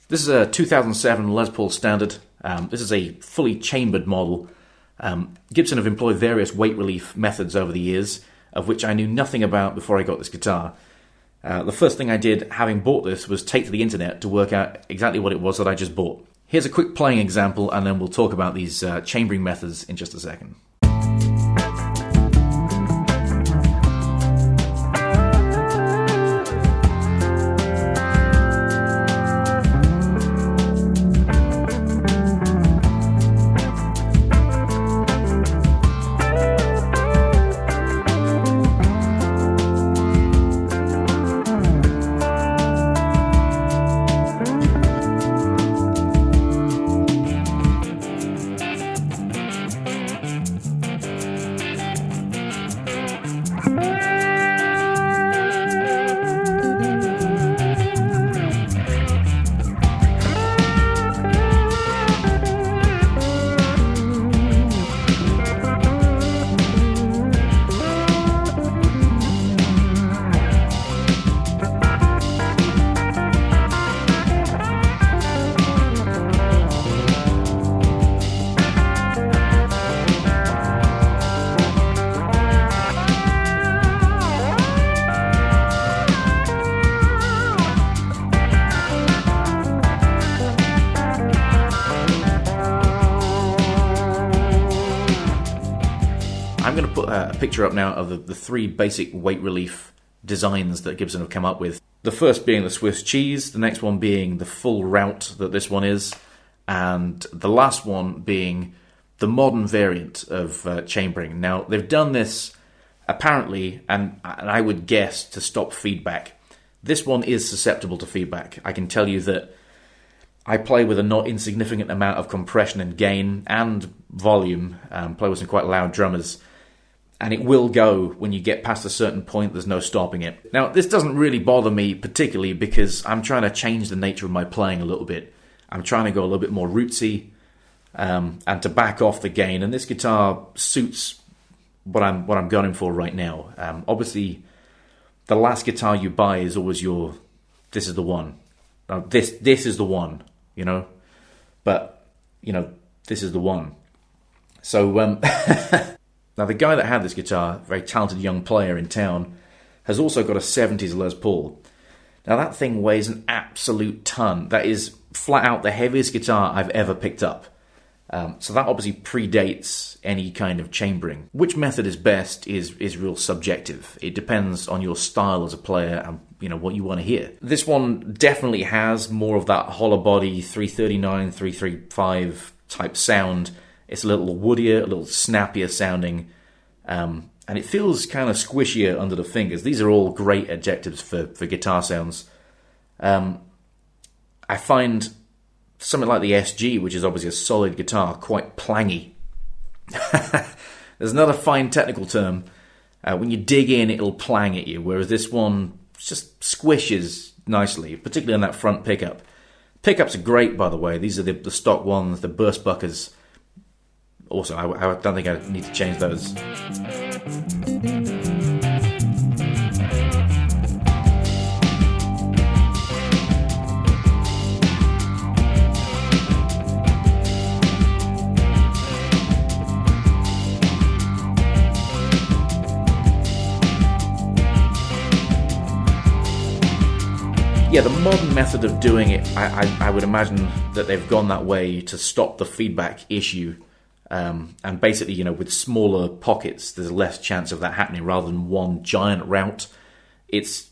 This is a 2007 Les Paul Standard. This is a fully chambered model. Gibson have employed various weight relief methods over the years, of which I knew nothing about before I got this guitar. The first thing I did, having bought this, was take to the internet to work out exactly what it was that I just bought. Here's a quick playing example, and then we'll talk about these chambering methods in just a second. I'm going to put a picture up now of the three basic weight relief designs that Gibson have come up with. The first being the Swiss cheese, the next one being the full route that this one is, and the last one being the modern variant of chambering. Now, they've done this apparently, and I would guess, to stop feedback. This one is susceptible to feedback. I can tell you that I play with a not insignificant amount of compression and gain and volume, play with some quite loud drummers, and it will go when you get past a certain point. There's no stopping it. Now, this doesn't really bother me particularly because I'm trying to change the nature of my playing a little bit. I'm trying to go a little bit more rootsy and to back off the gain, and this guitar suits what I'm going for right now. Obviously, the last guitar you buy is always this is the one. This is the one, you know. But, you know, this is the one. So, now the guy that had this guitar, very talented young player in town, has also got a 70s Les Paul. Now that thing weighs an absolute ton. That is flat out the heaviest guitar I've ever picked up. So that obviously predates any kind of chambering. Which method is best is real subjective. It depends on your style as a player and, you know, what you want to hear. This one definitely has more of that hollow body 339, 335 type sound. It's a little woodier, a little snappier sounding, and it feels kind of squishier under the fingers. These are all great adjectives for guitar sounds. I find something like the SG, which is obviously a solid guitar, quite plangy. There's another fine technical term. When you dig in, it'll plang at you, whereas this one just squishes nicely, particularly on that front pickup. Pickups are great, by the way. These are the stock ones, the burst buckers. Also, I don't think I need to change those. Yeah, the modern method of doing it, I would imagine that they've gone that way to stop the feedback issue. And basically, you know, with smaller pockets, there's less chance of that happening rather than one giant route. It's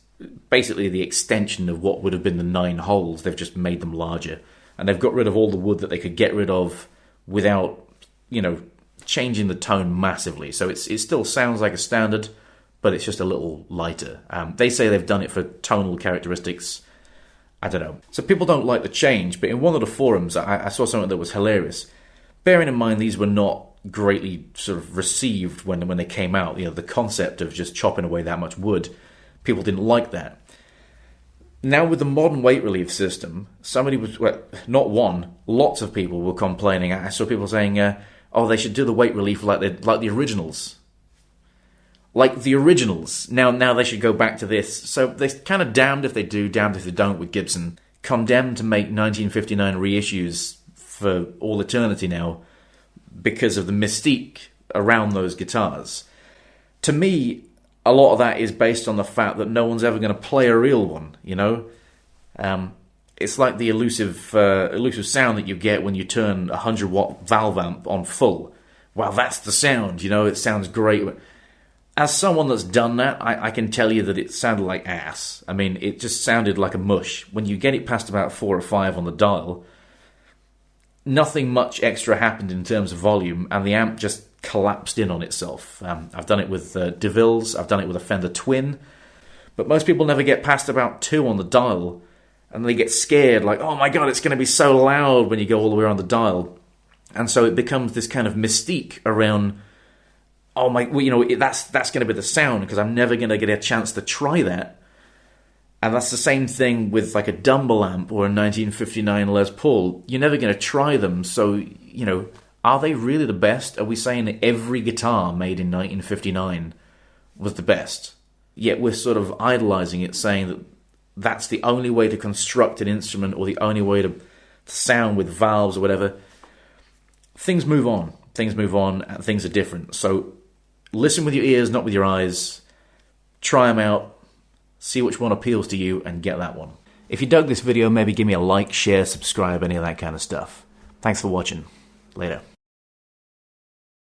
basically the extension of what would have been the 9 holes. They've just made them larger. And they've got rid of all the wood that they could get rid of without, you know, changing the tone massively. So it still sounds like a standard, but it's just a little lighter. They say they've done it for tonal characteristics. I don't know. So people don't like the change, but in one of the forums, I saw something that was hilarious. Bearing in mind these were not greatly sort of received when they came out, you know, the concept of just chopping away that much wood, people didn't like that. Now with the modern weight relief system, lots of people were complaining. I saw people saying, they should do the weight relief like the originals. Like the originals. Now they should go back to this. So they're kind of damned if they do, damned if they don't with Gibson. condemned to make 1959 reissues for all eternity now because of the mystique around those guitars. To me, a lot of that is based on the fact that no one's ever going to play a real one, you know? It's like the elusive sound that you get when you turn a 100-watt valve amp on full. Well, that's the sound, you know, it sounds great. As someone that's done that, I can tell you that it sounded like ass. I mean, it just sounded like a mush. When you get it past about 4 or 5 on the dial, nothing much extra happened in terms of volume, and the amp just collapsed in on itself. I've done it with DeVille's, I've done it with a Fender Twin, but most people never get past about 2 on the dial, and they get scared, like, oh my god, it's going to be so loud when you go all the way around the dial. And so it becomes this kind of mystique around, oh my, well, you know, that's going to be the sound, because I'm never going to get a chance to try that. And that's the same thing with like a Dumble amp or a 1959 Les Paul. You're never going to try them, so, you know, are they really the best? Are we saying that every guitar made in 1959 was the best? Yet we're sort of idolizing it, saying that that's the only way to construct an instrument, or the only way to sound with valves or whatever. Things move on, and things are different. So listen with your ears, not with your eyes. Try them out, see which one appeals to you, and get that one. If you dug this video, maybe give me a like, share, subscribe, any of that kind of stuff. Thanks for watching. Later.